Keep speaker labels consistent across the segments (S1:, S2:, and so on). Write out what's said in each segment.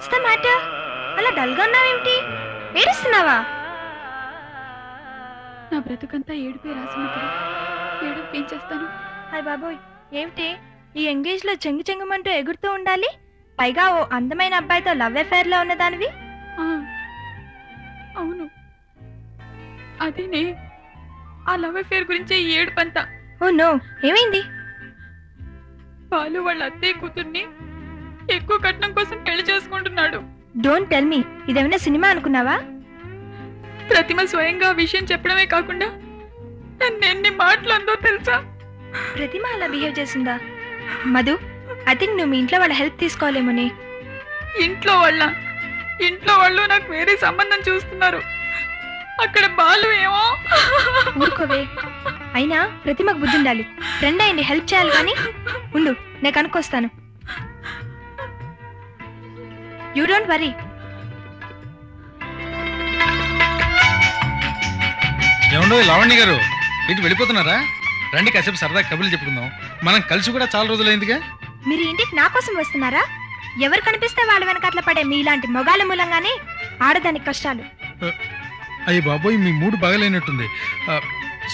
S1: What's the matter? అలా డల్గా ఉన్నావేమిటి? ఏడుస్తున్నావా?
S2: నా బ్రతుకంతా ఏడుపే రాసినప్పుడు ఏడుపు ఏం చేస్తాను?
S1: హాయ్ బాబోయ్, ఏమిటి ఈ ఎంగేజ్ లో చెంగు చెంగుమంటూ ఎగురుతూ ఉండాలి? పైగా ఓ అందమైన అబ్బాయితో లవ్ అఫైర్ లో ఉన్నదానివి.
S2: అవును, అదేనే ఆ లవ్ అఫేర్ గురించే ఈ ఏడుపంతా.
S1: ఓ నో, ఏమైంది?
S2: బాలు వాళ్ళ అత్తయ్య కూతుర్ని ఎక్కువ కట్నం కోసం పెళ్లి చేసుకుంటున్నాడు.
S1: డోంట్ టెల్ మీ, ఇదేమైనా సినిమా అనుకున్నావా?
S2: ప్రతిమ స్వయంగా ఆ విషయం చెప్పడమే కాకుండా నన్ను ఎన్ని మాటలు అందో తెలుసా?
S1: ప్రతిమ అలా బిహేవ్ చేసిందా? మధు, ఐ థింక్ నువ్వు మీ ఇంట్లో వాళ్ళ హెల్ప్ తీసుకోవాలేమోని.
S2: ఇంట్లో వాళ్ళు నాకు వేరే సంబంధం చూస్తున్నారు. అక్కడ బాలు ఏమో.
S1: ఊరుకోవే, అయినా ప్రతిమకు బుద్ధి ఉండాలి. ఫ్రెండ్ అయ్యండి, హెల్ప్ చేయాలి. కానీ ఉండు, నేను కనుక్కొస్తాను. You don't worry.
S3: ఏమండో లావణ్య గారు, ఇటు వెళ్ళిపోతున్నారా? రండి, కాసేపు సరదా కబుర్లు చెప్పుకుందాం. మనం కలిసి కూడా చాలా రోజులైందిగా.
S1: మీరు ఇంటికి నా కోసం వస్తున్నారా? ఎవరు కనిపిస్తే వాళ్ళ వెనకాతల పడే మీలాంటి మొగాళ్ళ మూలంగానే ఆడదానికి కష్టాలు.
S3: అయ్యి బాబోయ్, మీ మూడు బాగలేనట్టుంది.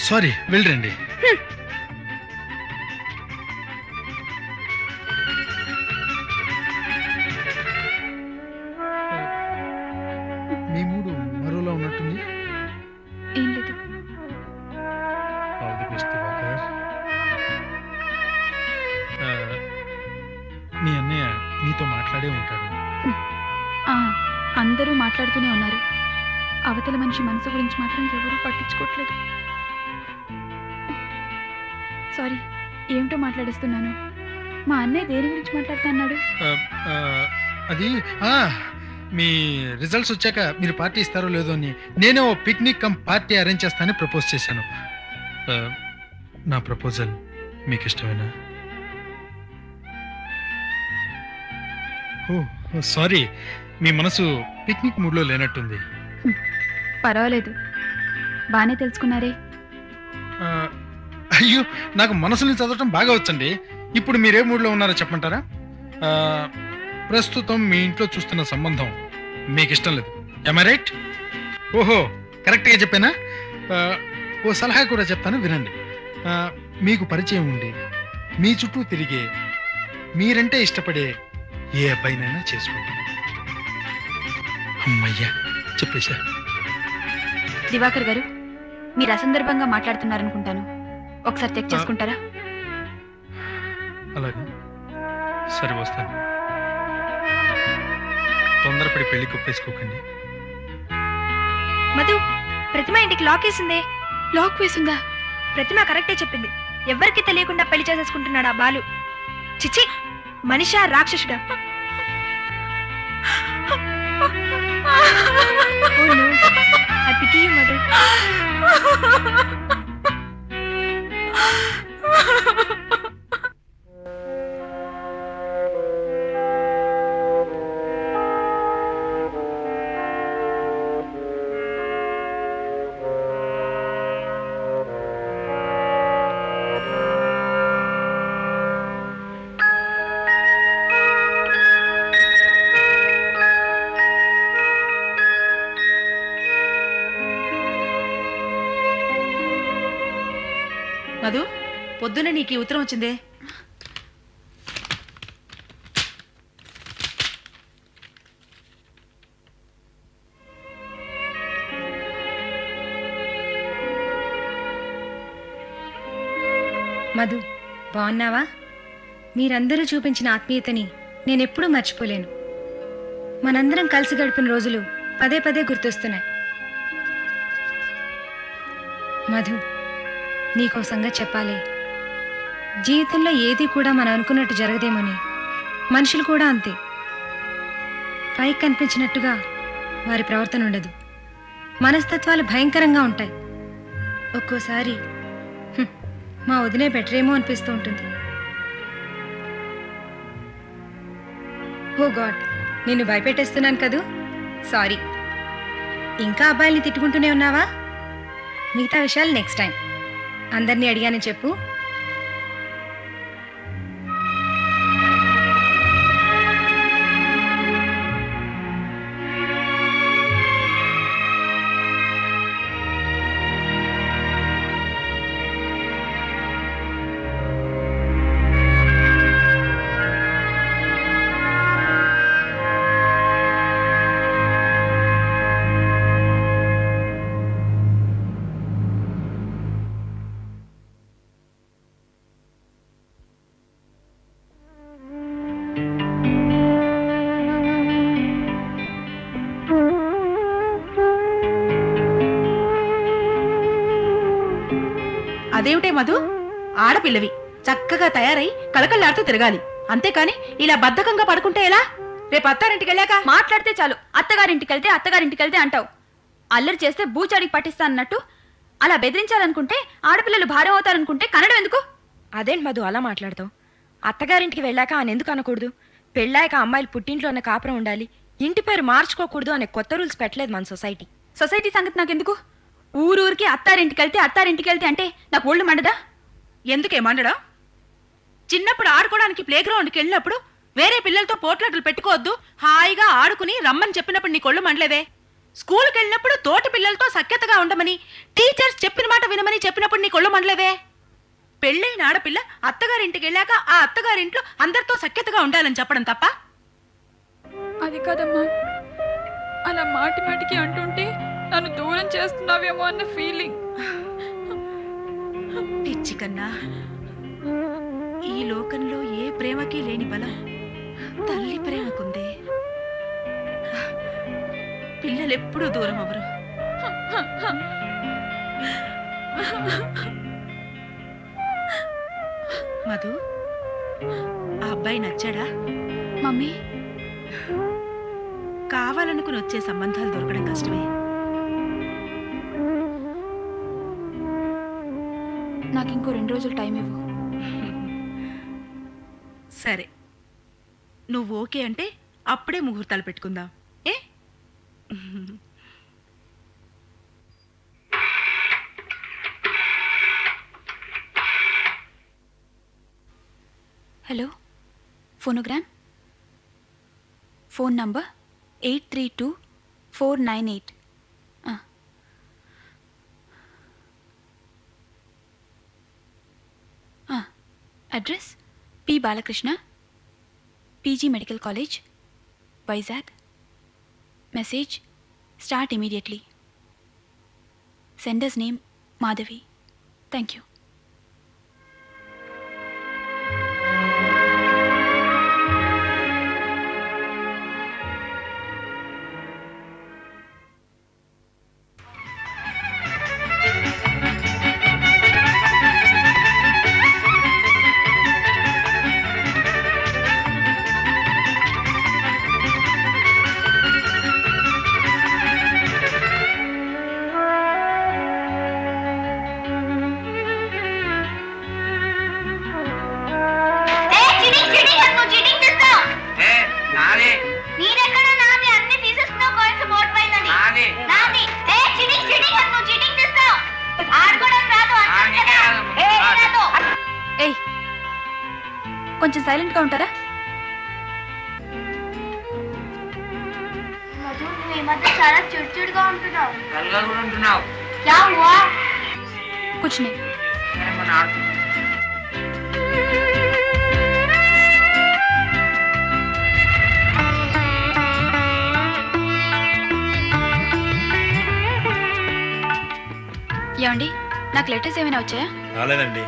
S3: సారీ, వెళ్ళండి. మీ మూడు మరోలా ఉన్నట్టుంది.
S2: ఏం లేదు.
S3: మీ అన్నయ్య మీతో మాట్లాడే ఉంటాడు.
S2: అందరూ మాట్లాడుతూనే ఉన్నారు. అవతల మనిషి మనసు గురించి మాత్రం ఎవరూ పట్టించుకోవట్లేదు. సారీ, ఏమిటో మాట్లాడిస్తున్నాను. మా అన్నయ్య దేని గురించి మాట్లాడుతా అన్నాడు?
S3: అది మీ రిజల్ట్స్ వచ్చాక మీరు పార్టీ ఇస్తారో లేదో అని నేను పిక్నిక్ కమ్ పార్టీ అరేంజ్ చేస్తానని ప్రపోజ్ చేశాను. నా ప్రపోజల్ మీకు ఇష్టమేనా? ఓ సారీ, మీ మనసు పిక్నిక్ మూడ్లో లేనట్టుంది.
S2: పర్వాలేదు, బాగానే తెలుసుకున్నారే.
S3: అయ్యో, నాకు మనసుని చదవటం బాగా వచ్చండి. ఇప్పుడు మీరే మూడ్లో ఉన్నారో చెప్పమంటారా? ప్రస్తుతం మీ ఇంట్లో చూస్తున్న సంబంధం మీకు ఇష్టం లేదు. am I right? ఓహో, కరెక్ట్గా చెప్పానా? ఓ సలహా కూడా చెప్తాను, వినండి. మీకు పరిచయం ఉండి మీ చుట్టూ తిరిగే, మీరంటే ఇష్టపడే ఏ అబ్బాయినైనా చేసుకోండి. అమ్మయ్యా, చెప్పేశా.
S2: దివాకర్ గారు, మీరు అసందర్భంగా మాట్లాడుతున్నారనుకుంటాను. ఒకసారి చెక్ చేసుకుంటారా?
S3: అలాగే, సరే వస్తాను. తొందరపడి పెళ్లి కుప్పేసుకోకండి.
S1: మధు, ప్రతిమ ఇంటికి లాక్ వేసిందే.
S2: లాక్ వేసిందా?
S1: ప్రతిమ కరెక్టే చెప్పింది. ఎవ్వరికి తెలియకుండా పెళ్లి చేసేసుకుంటున్నాడు ఆ బాలు. చిచి, Manisha రాక్షసుడా? Oh no, I pity you, mother.
S4: Madhu, పొద్దున నీకు ఈ ఉత్తరం వచ్చిందే.
S5: మధు, బాగున్నావా? మీరందరూ చూపించిన ఆత్మీయతని నేనెప్పుడూ మర్చిపోలేను. మనందరం కలిసి గడిపిన రోజులు పదే పదే గుర్తొస్తున్నాయి. మధు, నీకో సంగతి చెప్పాలి. జీవితంలో ఏది కూడా మనం అనుకున్నట్టు జరగదేమని. మనుషులు కూడా అంతే. పైకి కనిపించినట్టుగా వారి ప్రవర్తన ఉండదు. మనస్తత్వాలు భయంకరంగా ఉంటాయి. ఒక్కోసారి మా వదినే బెటరేమో అనిపిస్తూ ఉంటుంది. ఓ గాడ్, నిన్ను భయపెట్టేస్తున్నాను కదూ. సారీ. ఇంకా అబ్బాయిల్ని తిట్టుకుంటూనే ఉన్నావా? మిగతా విషయాలు నెక్స్ట్ టైం. అందరినీ అడిగానని చెప్పు.
S4: అదేమిటే మధు, ఆడపిల్లవి చక్కగా తయారై కళకళ్ళాడుతూ తిరగాలి, అంతేకాని ఇలా బద్ధకంగా పడుకుంటే ఎలా? రేపు అత్తారింటికి వెళ్ళాక
S2: మాట్లాడితే చాలు అత్తగారింటికి వెళ్తే అంటావు. అల్లరి చేస్తే బూచాడికి పట్టిస్తానన్నట్టు అలా బెదిరించాలనుకుంటే, ఆడపిల్లలు భారం అవుతారనుకుంటే కనడం ఎందుకు?
S6: అదేంటి మధు అలా మాట్లాడతావు? అత్తగారింటికి వెళ్ళాక ఆయన ఎందుకు అనకూడదు? పెళ్ళాక అమ్మాయిలు పుట్టింట్లోనే కాపురం ఉండాలి, ఇంటి పేరు మార్చుకోకూడదు అనే కొత్త రూల్స్ పెట్టలేదు మన సొసైటీ.
S2: సొసైటీ సంగతి నాకెందుకు? ఊరూరికి అత్తారింటికి వెళ్తే అంటే నాకు ఒళ్ళు మండదా?
S4: ఎందుకే మండడం? చిన్నప్పుడు ఆడుకోవడానికి ప్లే గ్రౌండ్కి వెళ్ళినప్పుడు వేరే పిల్లలతో పోట్లాటలు పెట్టుకోవద్దు, హాయిగా ఆడుకుని రమ్మని చెప్పినప్పుడు నీ కొళ్ళు మండలేదే? స్కూల్కి వెళ్ళినప్పుడు తోటి పిల్లలతో సఖ్యతగా ఉండమని, టీచర్స్ చెప్పిన మాట వినమని చెప్పినప్పుడు నీ కొళ్ళు మండలేదే? పెళ్ళైన ఆడపిల్ల అత్తగారింటికి వెళ్ళాక ఆ అత్తగారింట్లో అందరితో సఖ్యతగా ఉండాలని చెప్పడం తప్ప?
S2: అది కాదమ్మా, అలా మాటి మాటికి అంటుంటే నన్ను దూరం చేస్తున్నావేమో అన్న ఫీలింగ్.
S4: పిచ్చి కన్నా, ఈ లోకంలో ఏ ప్రేమకి లేని బలం తల్లి ప్రేమకుందే. పిల్లలెప్పుడూ దూరం అవరు. మధు, ఆ అబ్బాయి నచ్చాడా?
S2: మమ్మీ,
S4: కావాలనుకుని వచ్చే సంబంధాలు దొరకడం కష్టమే.
S2: నాకు ఇంకో 2 రోజులు టైం ఇవ్వు.
S4: సరే, నువ్వు ఓకే అంటే అప్పుడే ముహూర్తాలు పెట్టుకుందాం. ఏ?
S2: Hello, phonogram. Phone number 832498. Address P Balakrishna, PG medical college, Vizag. Message start immediately. Sender's name Madhavi. Thank you. కొంచెం సైలెంట్ గా ఉంటారా?
S1: చాలా చిడుచుడుగా ఉంటున్నావు.
S2: కూర్చునే. ఏమండి, నాకు లెటర్స్ ఏమైనా వచ్చాయా?
S7: రాలేదండి.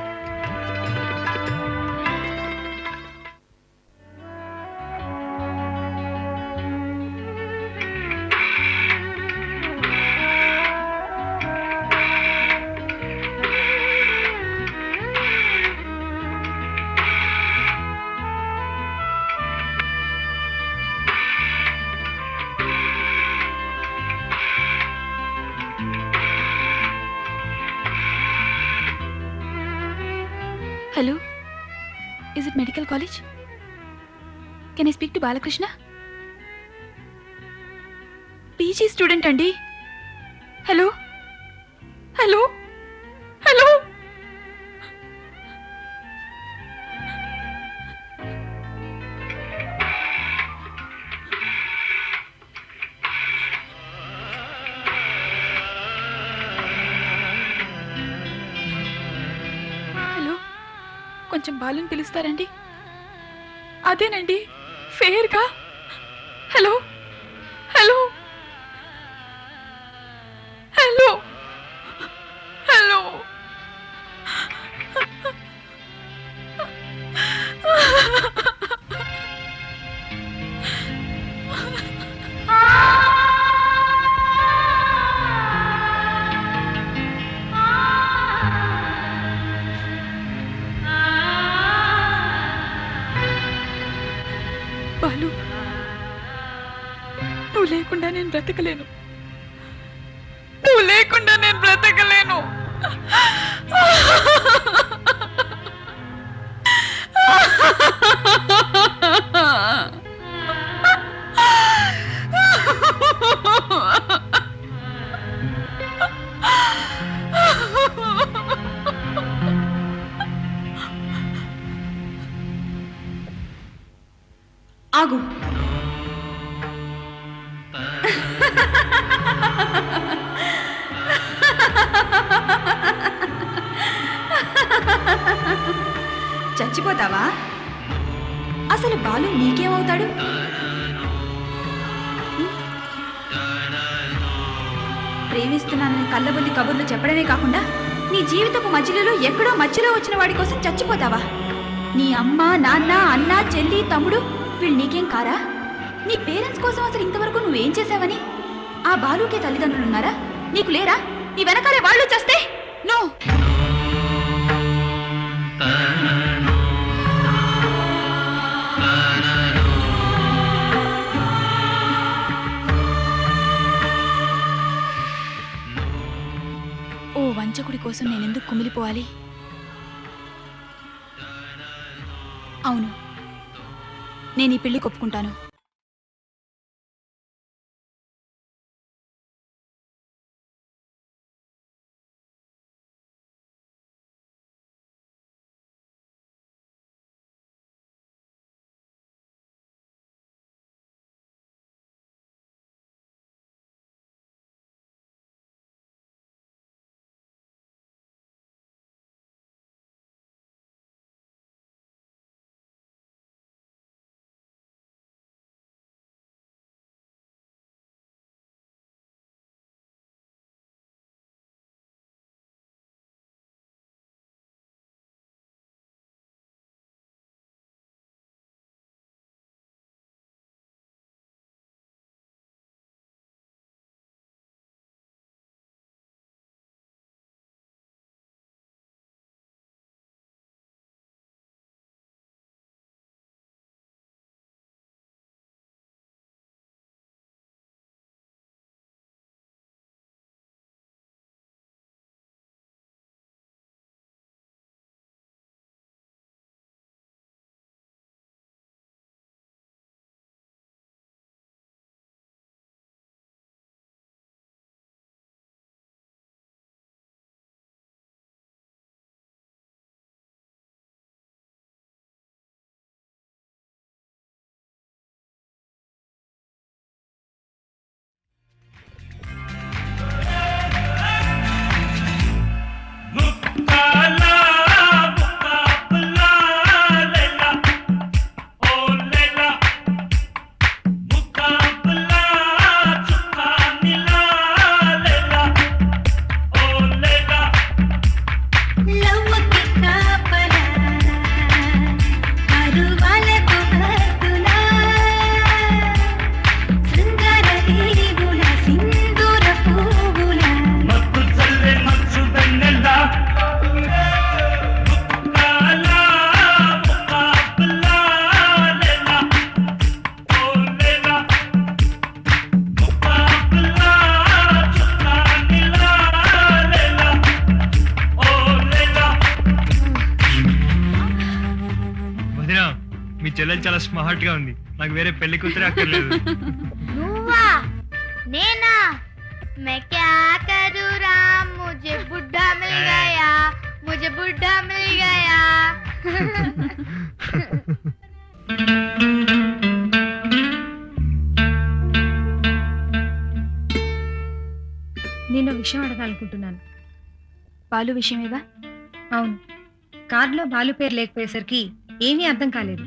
S2: Hello, is it medical college? Can I speak to Balakrishna? PG student andi. Hello? Hello? Hello? కొంచెం బాలుని పిలుస్తారండి? అదేనండి, ఫేర్గా. Hello hello hello hello. లేకుండా నేను బ్రతకలేను. నువ్వు లేకుండా నేను బ్రతకలేను.
S6: ఆగు. చచ్చిపోతావా? అసలు బాలు నీకేమవుతాడు? ప్రేమిస్తున్నానని కళ్ళబొల్లి కబుర్లు చెప్పడమే కాకుండా నీ జీవితపు మధ్యలో ఎక్కడో మధ్యలో వచ్చిన వాడి కోసం చచ్చిపోతావా? నీ అమ్మ, నాన్న, అన్న, చెల్లి, తమ్ముడు వీళ్ళు నీకేం కారా? నీ పేరెంట్స్ కోసం అసలు ఇంతవరకు నువ్వేం చేశావని? ఆ బాలుకే తల్లిదండ్రులున్నారా? నీకు లేరా? నీ వెనకాలే వాళ్ళు చేస్తే నువ్వు ఓ వంచకుడి కోసం నేనెందుకు కుమిలిపోవాలి? అవును, నేను ఈ పెళ్లి ఒప్పుకుంటాను.
S7: మీ చెల్లెలు చాలా స్మార్ట్ గా ఉంది. నాకు వేరే పెళ్లి కూతురే అక్కర్లేదు.
S8: నువ్వా? నేనా? मैं क्या करूँ राम, मुझे बुढ़ा मिल गया, मुझे बुढ़ा मिल गया.
S5: నేను విషయం అడగాలనుకుంటున్నాను.
S2: బాలు విషయమేగా?
S5: అవును, కార్లో బాలు పేరు లేకపోయేసరికి ఏమీ అర్థం కాలేదు.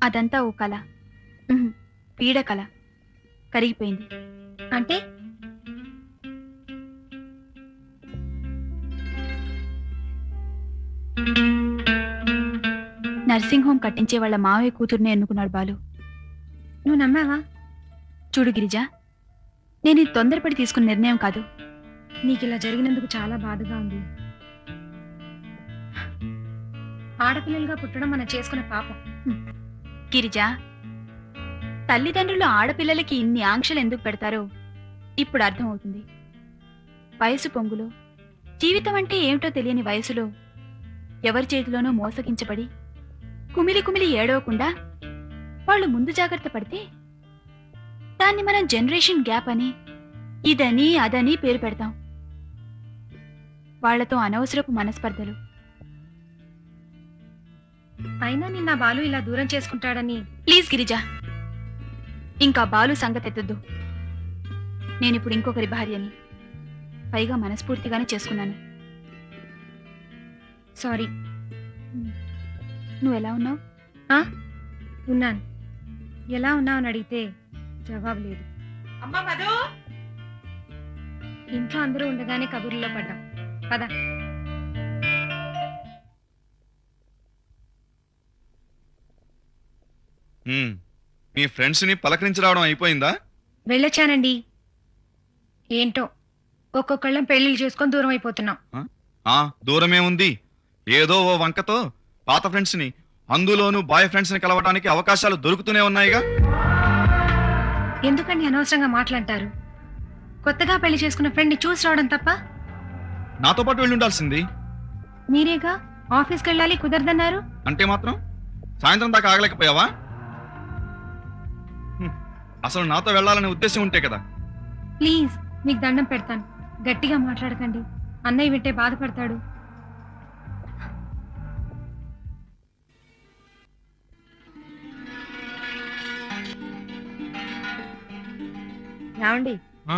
S2: అదంతా ఓ కళ, పీడ కళ, కరిగిపోయింది.
S5: అంటే
S2: నర్సింగ్ హోమ్ కట్టించే వాళ్ళ మావయ్య కూతుర్ని ఎన్నుకున్నాడు బాలు.
S5: నువ్వు నమ్మావా?
S2: చూడు గిరిజ, నేను ఇది తొందరపడి తీసుకున్న నిర్ణయం కాదు.
S5: నీకు ఇలా జరిగినందుకు చాలా బాధగా ఉంది. ఆడపిల్లలుగా పుట్టడం మనం చేసుకున్న పాపం.
S2: గిరిజ, తల్లిదండ్రులు ఆడపిల్లలకి ఇన్ని ఆంక్షలు ఎందుకు పెడతారో ఇప్పుడు అర్థమవుతుంది. వయసు పొంగులో జీవితం అంటే ఏమిటో తెలియని వయసులో ఎవరి చేతిలోనో మోసగించబడి కుమిలి కుమిలి ఏడవకుండా వాళ్ళు ముందు జాగ్రత్త పడితే దాన్ని మనం జనరేషన్ గ్యాప్ అని ఇదని అదని పేరు పెడతాం. వాళ్లతో అనవసరపు మనస్పర్ధలు.
S5: అయినా నిన్న బాలు ఇలా దూరం చేసుకుంటాడని.
S2: ప్లీజ్ గిరిజా, ఇంకా బాలు సంగతెత్తద్దు. నేనిప్పుడు ఇంకొకరి భార్యని, పైగా మనస్ఫూర్తిగానే చేసుకున్నాను.
S5: సారీ.
S2: నువ్వెలా ఉన్నావు?
S5: ఉన్నాను. ఎలా ఉన్నావు అని అడిగితే జవాబు లేదు.
S4: అమ్మా మధు,
S5: ఇంట్లో అందరూ ఉండగానే కబుర్లో పడ్డాం. పద.
S9: మీ ఫ్రెండ్స్ ని పలకరించి రావడం అయిపోయిందా?
S5: వెళ్ళొచ్చానండి. ఏంటో ఒక్కొక్కళ్ళం పెళ్లిళ్ళు చేసుకొని దూరం అయిపోతున్నాం.
S9: దూరమే ఉంది. ఏదో ఓ వంకతో పాత ఫ్రెండ్స్ ని, అందులోనూ బాయ్ ఫ్రెండ్స్ ని కలవడానికి అవకాశాలు దొరుకుతూనే ఉన్నాయిగా.
S5: ఎందుకండి అనవసరంగా మాట్లాంటారు? కొత్తగా పెళ్లి చేసుకున్న ఫ్రెండ్ ని చూసి రావడం తప్ప?
S9: నాతో పాటు వెళ్ళి ఉండాల్సింది.
S5: మీరేగా ఆఫీస్కి వెళ్ళాలి కుదరదన్నారు.
S9: అంటే మాత్రం సాయంత్రం దాకా ఆగలేకపోయావా? అసలు నాతో వెళ్ళాలనే ఉద్దేశం ఉంటే కదా.
S5: ప్లీజ్, మీకు దండం పెడతాను, గట్టిగా మాట్లాడకండి. అన్నయ్య వింటే బాధపడతాడు.
S10: ఏమండి,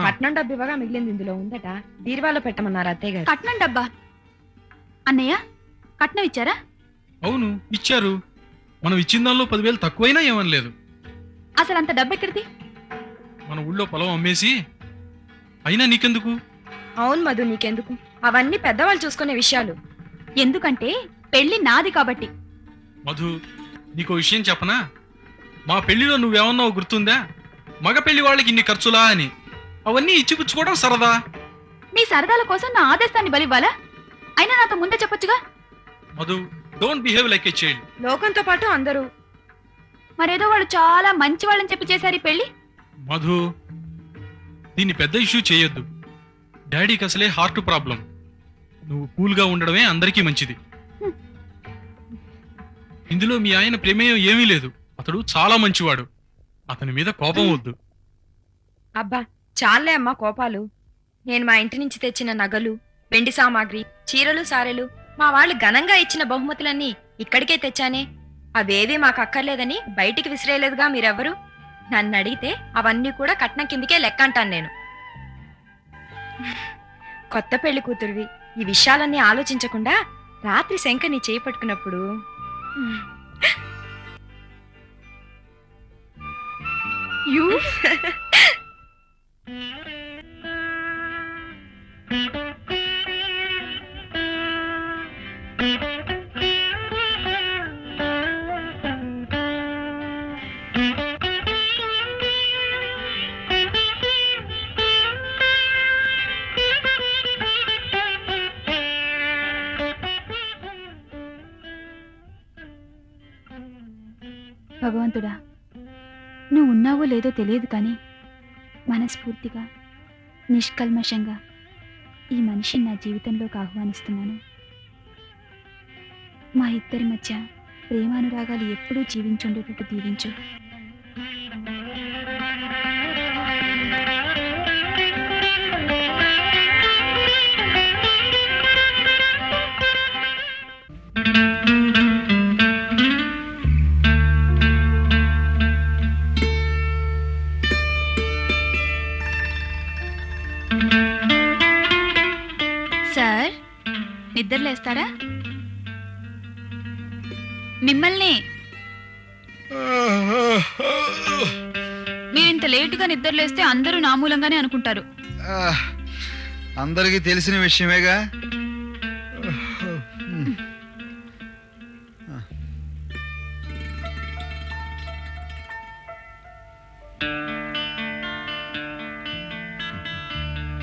S10: కట్నం డబ్బు ఇవ్వగా మిగిలింది ఇందులో ఉందట, బీరువాలో పెట్టమన్నారు అత్తయ్య గారు.
S2: కట్నం డబ్బా? అన్నయ్య కట్నం ఇచ్చారా?
S3: అవును, ఇచ్చారు. మనం ఇచ్చిన దానిలో 10,000 తక్కువైనా ఏమనలేదు.
S2: అసలు అంత డబ్బు ఎక్కడిది?
S3: మన ఊళ్ళో పొలం అమ్మేసి. అయినా నీకెందుకు?
S10: అవును మధు, నీకెందుకు? అవన్నీ పెద్దవాళ్ళు చూసుకునే విషయాలు.
S2: ఎందుకంటే పెళ్లి నాది కాబట్టి.
S3: మధు, నీకో విషయం చెప్పనా? మా పెళ్లిలో నువ్వేమన్నావు గుర్తుందా? మగ పెళ్లి వాళ్ళకి ఇన్ని ఖర్చులా అని. అవన్నీ ఇచ్చిపుచ్చుకోవడం సరదా.
S2: మీ సరదాల కోసం నా ఆదేశాన్ని బలివ్వాలా? అయినా నాతో ముందే చెప్పొచ్చుగా.
S3: Madhu, don't behave like a child.
S10: లోకంతో పాటు అందరూ.
S2: మరేదో వాళ్ళు చాలా మంచి వాళ్ళని చెప్పి చేశారు ఈ పెళ్లి.
S3: మధు, దీన్ని పెద్ద ఇష్యూ చేయొద్దు. డాడీకి అసలే హార్ట్ ప్రాబ్లం. నువ్వు కూల్గా ఉండడమే అందరికీ మంచిది. ఇందులో మీ ఆయన ప్రమేయం ఏమీ లేదు. అతడు చాలా మంచివాడు. అతని మీద కోపం వద్దు.
S10: అబ్బా చాలే అమ్మా కోపాలు. నేను మా ఇంటి నుంచి తెచ్చిన నగలు, వెండి సామాగ్రి, చీరలు, సారెలు, మా వాళ్ళు ఘనంగా ఇచ్చిన బహుమతులన్నీ ఇక్కడికే తెచ్చానే. అవేవి మాకు అక్కర్లేదని బయటికి విసిరేయలేదుగా మీరెవ్వరు. నన్ను అడిగితే అవన్నీ కూడా కట్నం కిందికే లెక్క అంటాను నేను. కొత్త పెళ్లి కూతురువి ఈ విషయాలన్నీ ఆలోచించకుండా రాత్రి శంకర్ని చేయి పట్టుకున్నప్పుడు
S2: భగవంతుడా, నువ్వు ఉన్నావో లేదో తెలియదు కానీ మనస్ఫూర్తిగా నిష్కల్మషంగా ఈ మనిషిని నా జీవితంలోకి ఆహ్వానిస్తున్నాను. మా ఇద్దరి మధ్య ప్రేమానురాగాలు ఎప్పుడూ జీవించుండేటట్టు దీవించు. సార్, నిద్రలేస్తారా? మిమ్మల్ని. మీరింత లేటుగా నిద్రలేస్తే అందరూ నా మూలంగానే అనుకుంటారు.
S11: అందరికీ తెలిసిన విషయమేగా.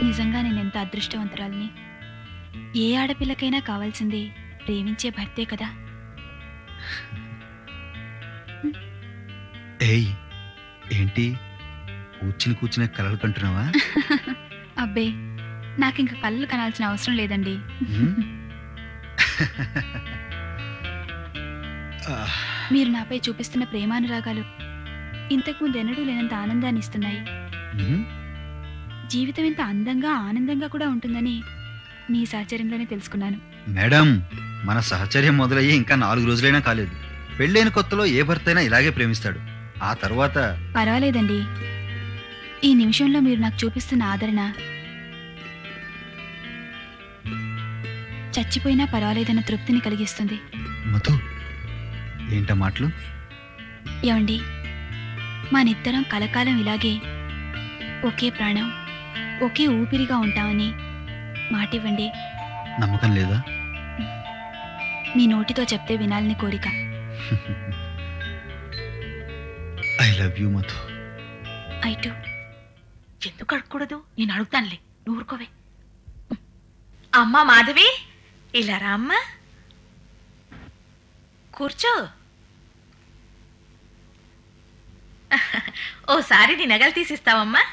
S2: నిజంగా నేనెంత అదృష్టవంతురాలిని. ఏ ఆడపిల్లకైనా కావాల్సింది ప్రేమించే భర్తే కదా.
S11: ఏయ్, ఏంటి కూర్చుని కలలు కంటున్నావా?
S2: అబ్బే నాకింక కళ్ళు కనాల్సిన అవసరం లేదండి. మీరు నాపై చూపిస్తున్న ప్రేమానురాగాలు ఇంతకుముందు ఎన్నడూ లేనంత ఆనందాన్ని ఇస్తున్నాయి. జీవితం ఇంత అందంగా ఆనందంగా కూడా ఉంటుందని నీ సహచర్యంలోనే తెలుసుకున్నాను.
S11: మేడం, మన సహచర్యం మొదలయ్యి ఇంకా 4 రోజులైనా కాలేదు. పెళ్ళైన కొత్తలో ఏ భర్త అయినా ఇలాగే ప్రేమిస్తాడు. ఆ తర్వాత
S2: పర్వాలేదండి. ఈ నిమిషంలో మీరు నాకు చూపిస్తున్న ఆదరణ చచ్చిపోయినా పర్వాలేదన్న తృప్తిని కలిగిస్తుంది.
S11: మధు, ఏంట మాటలు?
S2: ఏమండి, మనిద్దరం కలకాలం ఇలాగే ఒకే ప్రాణం ఒకే ఊపిరిగా ఉంటామని మాటివ్వండి.
S11: నమ్మకం లేదా?
S2: మీ నోటితో చెప్తే వినాలని కోరిక.
S11: I love you Madhu.
S2: I to.
S4: ఎందుకు అడగకూడదు? నేను అడుగుతానులే, నువ్వు ఊరుకోవే. అమ్మా మాధవి, ఇలా రా అమ్మా, కూర్చో. ఓసారి నీ నగలు తీసిస్తావమ్మా?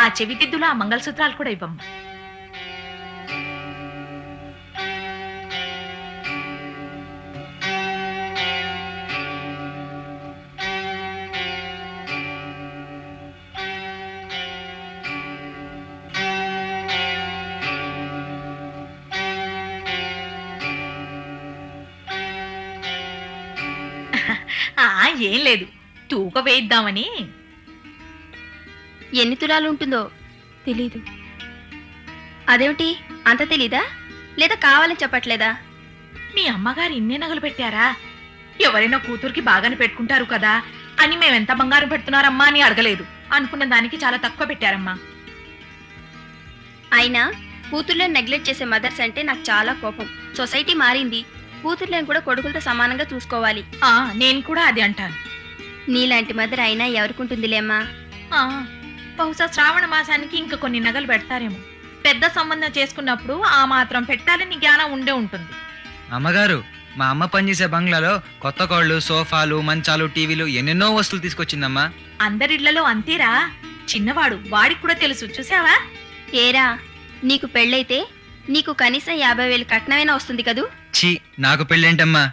S4: ఆ చెవిదిద్దులో ఆ మంగళసూత్రాలు కూడా ఇవ్వమ్మా. ఏం లేదు, తూక వేయిద్దామని.
S6: ఎన్ని తులాలు ఉంటుందో
S2: తెలీదు.
S6: అదేమిటి అంత తెలీదా? లేదా కావాలని చెప్పట్లేదా?
S4: మీ అమ్మగారు ఇన్నే నగలు పెట్టారా? ఎవరైనా కూతురికి బాగానే పెట్టుకుంటారు కదా అని మేమెంత బంగారం పెడుతున్నారమ్మా అని అడగలేదు. అనుకున్న దానికి చాలా తక్కువ పెట్టారమ్మా.
S6: అయినా కూతుర్లను నెగ్లెక్ట్ చేసే మదర్స్ అంటే నాకు చాలా కోపం. సొసైటీ మారింది, కూతుర్లను కూడా కొడుకులతో సమానంగా చూసుకోవాలి.
S4: నేను కూడా అది అంటాను.
S6: నీలాంటి మదర్ అయినా ఎవరికుంటుందిలేమ్మా.
S4: బహుశా శ్రావణ మాసానికి ఇంకా కొన్ని నగలు పెడతారేమో. పెద్ద సంబంధం చేసుకున్నప్పుడు ఆ మాత్రం పెట్టాలని జ్ఞానం ఉండే ఉంటుంది.
S12: అమ్మగారు, మా అమ్మ పనిచేసే బంగ్లాలో కొత్త కోళ్లు, సోఫాలు, మంచాలు, టీవీలు ఎన్నెన్నో వస్తువులు తీసుకొచ్చిందమ్మా.
S4: అందరిళ్లలో అంతేరా, చిన్నవాడు వాడికి కూడా తెలుసు. చూసావా?
S6: ఏరా, నీకు పెళ్ళైతే నీకు కనీసం 50,000 కట్నమైనా వస్తుంది కదూ.
S12: ఛీ, నాకు పెళ్ళేంటమ్మా?